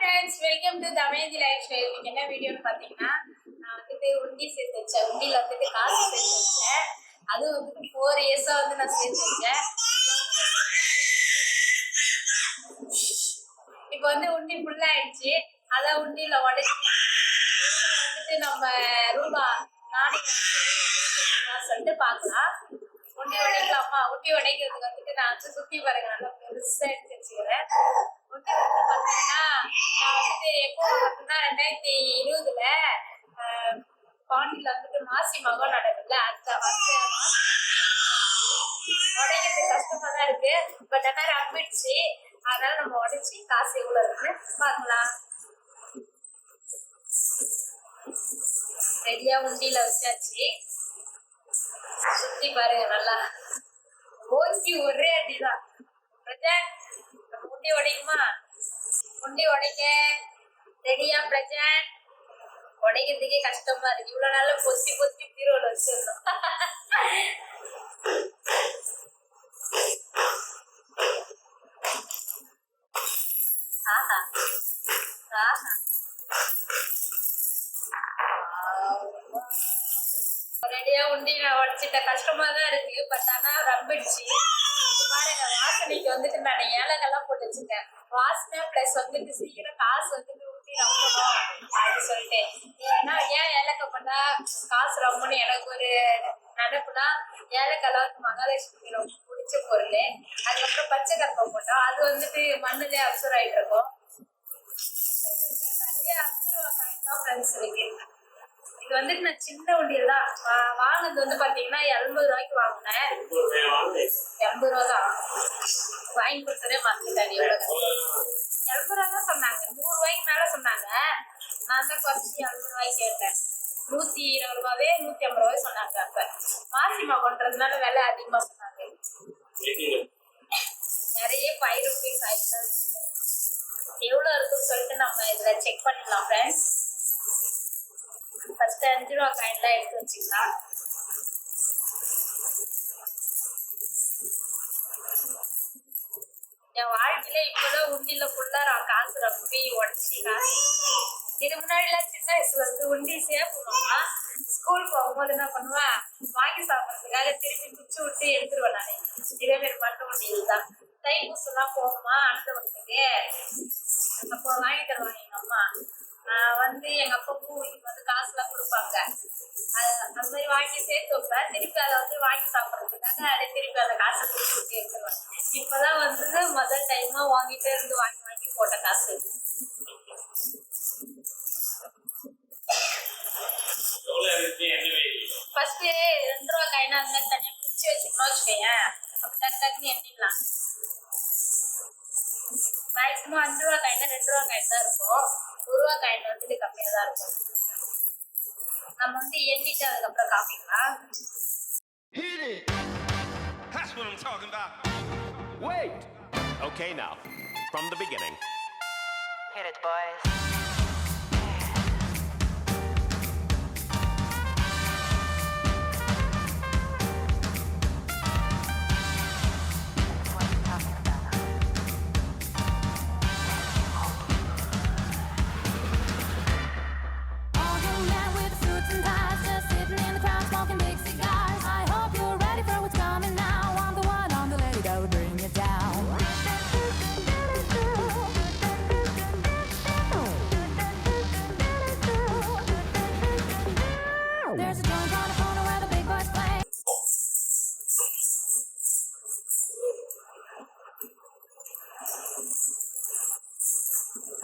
friends, welcome to Dhamayanthi lifestyle. இன்னைக்கு என்ன வீடியோன்னு பாத்தீங்கன்னா நான் வந்துட்டு உண்டி சேர்த்து வச்சேன். உண்டியில வந்துட்டு காசு சேர்த்து வச்சேன். அது வந்துட்டு 4 years வந்து நான் சேர்த்து வச்சேன். இப்போ வந்து உண்டி ஃபுல் ஆயிடுச்சு. அதான் உண்டியில உடைச்சு வந்துட்டு நம்ம ரூபா நாணயம் சொல்லிட்டு பார்க்கலாம். உண்டி உடைக்கலாமா? உண்டி உடைக்கிறதுக்கு வந்துட்டு நான் வந்து சுத்தி பாருங்க நல்லா பெருசா எடுத்து வச்சுக்கிறேன். உண்டி வந்து பார்த்தீங்கன்னா நான் வந்துட்டு எப்போ பார்த்தீங்கன்னா 2020 பாண்டியில வந்துட்டு மாசி மகம் நடக்குதுல அந்த வந்து உடைக்கிறது கஷ்டமா தான் இருக்கு. பட் ஆனால் ரம்பிடுச்சு. அதனால நம்ம உடைச்சி காசு எவ்வளோ இருக்குன்னு பார்க்கலாம். ரெடியா உண்டியில வச்சாச்சு. சுத்தி பாருங்க நல்லா ஓங்கி ஒரே அடிதான். உண்டி உடைக்குமா? உண்டி உடைக்க ரெடியா பிரஜன்? உடைக்கிறதுக்கே கஷ்டமா இருக்கு. இவ்வளவு நாள பொத்தி பொத்தி பீரோல வச்சிருந்தோம். ஆஹா ஆஹா ரெடியா உண்டி நான் உடைச்சிட்ட. கஷ்டமா தான் இருக்கு. பட் ஆனா ரம்பிடுச்சு. பாருங்க வாசனைக்கு வந்துட்டு நான் ஏலக்கெல்லாம் போட்டு வச்சுட்டேன். வாசனை பிளஸ் வந்துட்டு சீக்கிரம் காசு வந்துட்டு ஊட்டி ரம்பணும் அப்படின்னு சொல்லிட்டு. ஏன்னா ஏன் ஏலக்காய் பண்ணா காசு ரம்பணும் எனக்கு ஒரு நினைப்புனா, ஏலக்காய் வந்து மகாலட்சுமி ரொம்ப பிடிச்ச பொருள். அதுக்கப்புறம் பச்சை கற்பம் போட்டோம். அது வந்துட்டு மண்ணுலேயே அப்சர்வ் ஆகிட்டு இருக்கும். நிறைய அப்சர்வ் காயின் தான் ஃப்ரெண்ட்ஸ் இருக்கு. இது வந்துட்டு நான் சின்ன உண்டியல் தான் வாங்கினது. வந்து பாத்தீங்கன்னா 80 ரூபாய்க்கு வாங்கினேன். 80 ரூபா தான் வாங்கி கொடுத்ததே மறந்துட்டாரு. எவ்வளவு 80 ரூபா தான் சொன்னாங்க. 100 ரூபாய்க்கு மேல சொன்னாங்க. நான் தான் குறைச்சி 70 ரூபாய்க்கு கேட்டேன். 120 ரூபாவே 150 ரூபாய் சொன்னாங்க. அப்ப மாசிமா பண்றதுனால விலை அதிகமா சொன்னாங்க. நிறைய 5 rupees ஆயிடுச்சு. எவ்வளவு இருக்குன்னு சொல்லிட்டு நம்ம இதுல செக் பண்ணிடலாம் ஃப்ரெண்ட்ஸ். ஃபர்ஸ்ட் 5 ரூபா காயின்லாம் எடுத்து வச்சுக்கலாம். என் வாழ்க்கையில இப்பதான் உண்டியில ஃபுல்லா காசு ரம்பி உடச்சி காசு. இது முன்னாடிலாம் சின்ன வயசுல வந்து உண்டி சேர்க்கணும்னா ஸ்கூல் போகும்போது என்ன பண்ணுவேன், வாங்கி சாப்பிட்றதுக்காக திருப்பி குச்சி விட்டு எடுத்துருவேன். நானே இதே மாதிரி மட்டும் உண்டியில் தான். தைப்பூசெல்லாம் போகுமா அடுத்தவங்களுக்கு, அப்போ வாங்கி தருவாங்க எங்க அம்மா. வந்து எங்க அப்பா பூவுக்கு வந்து காசுலாம் கொடுப்பாங்க. அந்த மாதிரி வாங்கி சேர்த்து வைப்பேன். திருப்பி அதை வந்து வாங்கி சாப்பிட்றதுக்காக அதை திருப்பி அந்த காசை குடிச்சு விட்டு எடுத்துருவேன். இப்பதான் வந்து முதல் டைமா வாங்கிட்டே இருந்து வாங்கி வாங்கி போட்ட காசு. ஃபர்ஸ்ட் 2 ரூபா காயினா அந்த மாதிரி தனியா பிடிச்சி வச்சுக்கணும் வச்சுக்கோங்க. அப்படி டக்கு டக்குன்னு எண்ணிடலாம். மேக்ஸிமம் 5 ரூபா காயினா 2 ரூபா காயின் தான் இருக்கும். 1 ரூபா காயின் வந்துட்டு கம்மியாக தான் இருக்கும். நம்ம வந்து எண்ணிட்டு அதுக்கப்புறம் காமிக்கலாம். That's what I'm talking about. Wait. Okay, now from the beginning. Hit it, boys.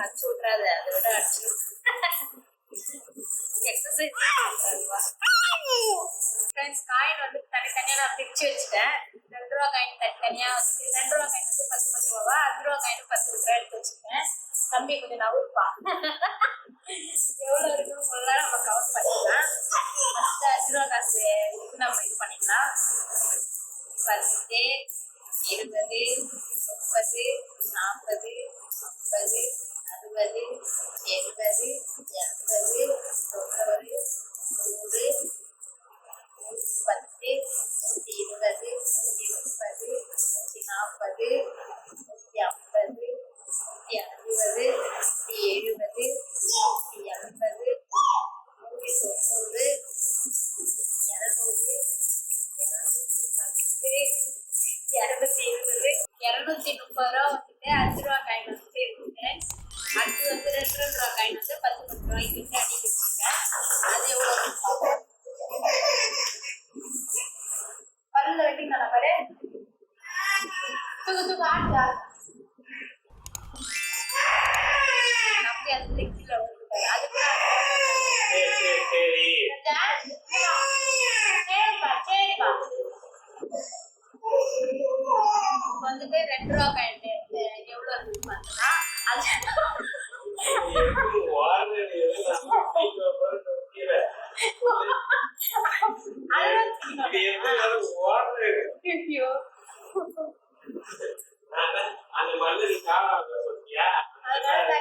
அடிச்சு விட்றாது, அதை விட அடிச்சு எக்ஸசைஸ். ஃப்ரெண்ட்ஸ் காயின் வந்து தனித்தனியாக நான் பிரிச்சு வச்சுட்டேன். 2 ரூபா காயின் தனித்தனியா வச்சுட்டு 2 ரூபா காயின் வந்து 10 ரூபாவா, 5 ரூபா காயின் 10 ரூபா எடுத்து வச்சுருக்கேன். தம்பி கொஞ்சம் நவுப்பா. எவ்வளோ இருக்குன்னு ஃபுல்லாக நம்ம கவுண்ட் பண்ணிக்கலாம். ஃபஸ்ட்டு 5 ரூபா காசு நம்ம இது பண்ணிக்கலாம். 10, 20, 30, 40, 50, 60, 70, 80, 80, 90, 100, 10, 20, 30, 40, 50, 60, 70, 80,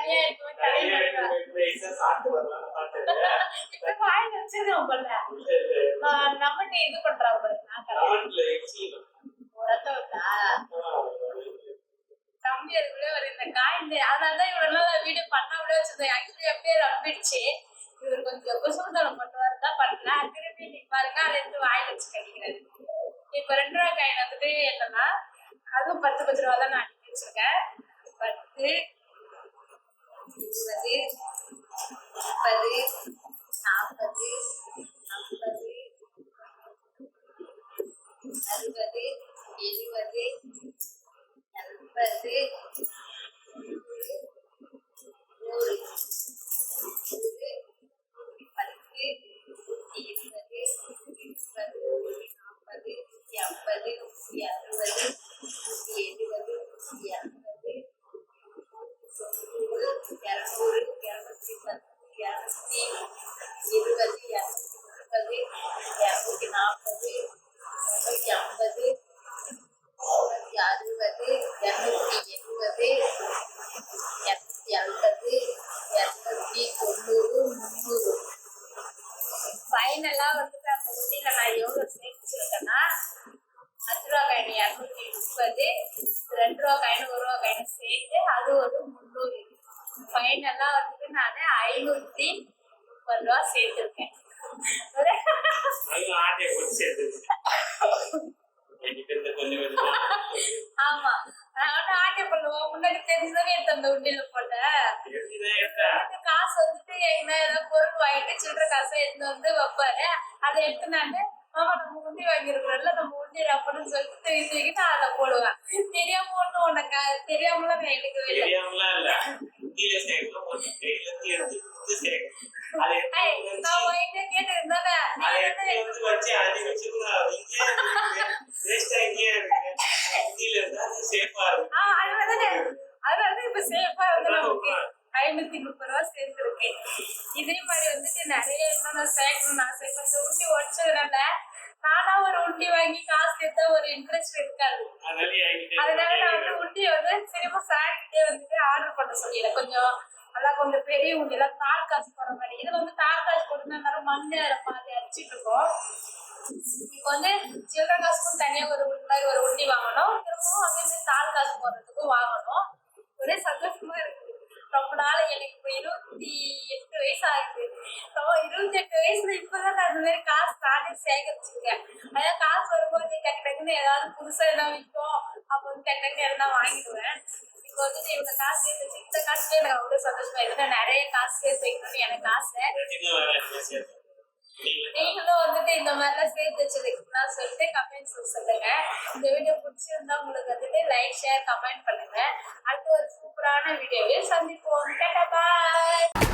தனியா இருக்கும் தலையில இப்ப வாய் வச்சிருக்கோம் போல நம்மகிட்ட இது பண்றாங்க பாரு தம்பி அது கூட ஒரு இந்த காய்ந்து அதனாலதான் இவ்வளவு நாள் வீடியோ பண்ண விட வச்சிருந்தேன் ஆக்சுவலி அப்படியே ரம்பிடுச்சு இவர் கொஞ்சம் குசுமத்தனம் பண்ணுவாரு தான் பண்ணல திருப்பி நீ பாருங்க அதை எடுத்து வாயில் வச்சு கடிக்கிறாரு இப்ப 2 ரூபா காயின் வந்துட்டு என்னன்னா அதுவும் 10 ரூபா தான் நான் அனுப்பி வச்சிருக்கேன் 10 20 30 40 50 60 70 80 100 ஃபைனலா வந்துட்டு அந்த உண்டியில நான் எவ்வளவு சேர்த்துருக்கேன்னா 10 ரூபா காயின் 230 2 ரூபா காயின் 1 ரூபா காயின் சேர்த்து அது ஒரு 300 ஃபைனலா வந்துட்டு நான் 530 ரூபா சேர்த்திருக்கேன் ஆமா ஆட்டை பண்ணுவோம் முன்னாடி தெரிஞ்சுதானே எடுத்து அந்த உண்டியில போட்ட காசு வந்துட்டு என்ன ஏதாவது பொருள் வாங்கிட்டு சில்லற காசை எடுத்து வந்து வைப்பாரு அதை எடுத்து நானு மாமா நம்ம உண்டி வாங்கிருக்கிறோம்ல நம்ம உண்டி ரப்பன்னு சொல்லிட்டு தூக்கிட்டு அதை போடுவேன் தெரியாம ஒண்ணும் உனக்கு தெரியாமலாம் நான் எடுக்கவே இல்லை நான் வாங்கிட்டு கேட்டு இருந்தானே அதனால இப்ப சேஃபா வந்து நமக்கு 530 ரூபா சேர்த்துருக்கேன் இதே மாதிரி வந்துட்டு நிறைய இன்னும் சேர்க்கணும்னு ஆசை கொஞ்சம் உண்டி உடச்சதுனால நானா ஒரு உண்டி வாங்கி காசு சேர்த்தா ஒரு இன்ட்ரெஸ்ட் இருக்காது அதனால நான் வந்து உண்டியை வந்து திரும்ப சாரிக்கிட்டே வந்துட்டு ஆர்டர் பண்ண சொல்லிடுறேன் கொஞ்சம் அதான் கொஞ்சம் பெரிய உண்டி எல்லாம் தார் காசு போடுற மாதிரி இது வந்து தார் காசு போட்டுனா மண்ணு மாதிரி அடிச்சுட்டு இருக்கோம் இப்போ வந்து சில்லற காசுக்கும் தனியா ஒரு உண்டி வாங்கணும் திரும்பவும் அங்கே தார் காசு போடுறதுக்கும் வாங்கணும் ஒரே சந்தோஷமா இருக்குது ரொம்ப நாள் எனக்கு இப்போ 28 வயசு ஆகுது 28 வயசுல இப்பதான் நான் அந்த மாதிரி காசு நானே சேகரிச்சிருக்கேன் அதாவது காசு வரும்போது டக்கு டக்குன்னு ஏதாவது புதுசா என்ன விற்கும் அப்போ வந்து டக்கு டக்குன்னு எதனா வாங்கிடுவேன் இப்போ வந்துட்டு இவங்க காசு சேர்த்து இந்த காசுலேயே எனக்கு அவ்வளோ சந்தோஷமா இருக்கு நிறைய காசு சேர்த்து வைக்கணும்னு எனக்கு ஆசை நீங்களும் வந்துட்டு இந்த மாதிரிலாம் சேர்த்து வச்சிருக்கீங்கன்னு சொல்லிட்டு கமெண்ட்ஸ் சொல்லுங்க இந்த வீடியோ பிடிச்சிருந்தா உங்களுக்கு வந்துட்டு லைக் ஷேர் கமெண்ட் பண்ணுங்க அடுத்து ஒரு சூப்பரான வீடியோவில் சந்திப்போம் பாய்.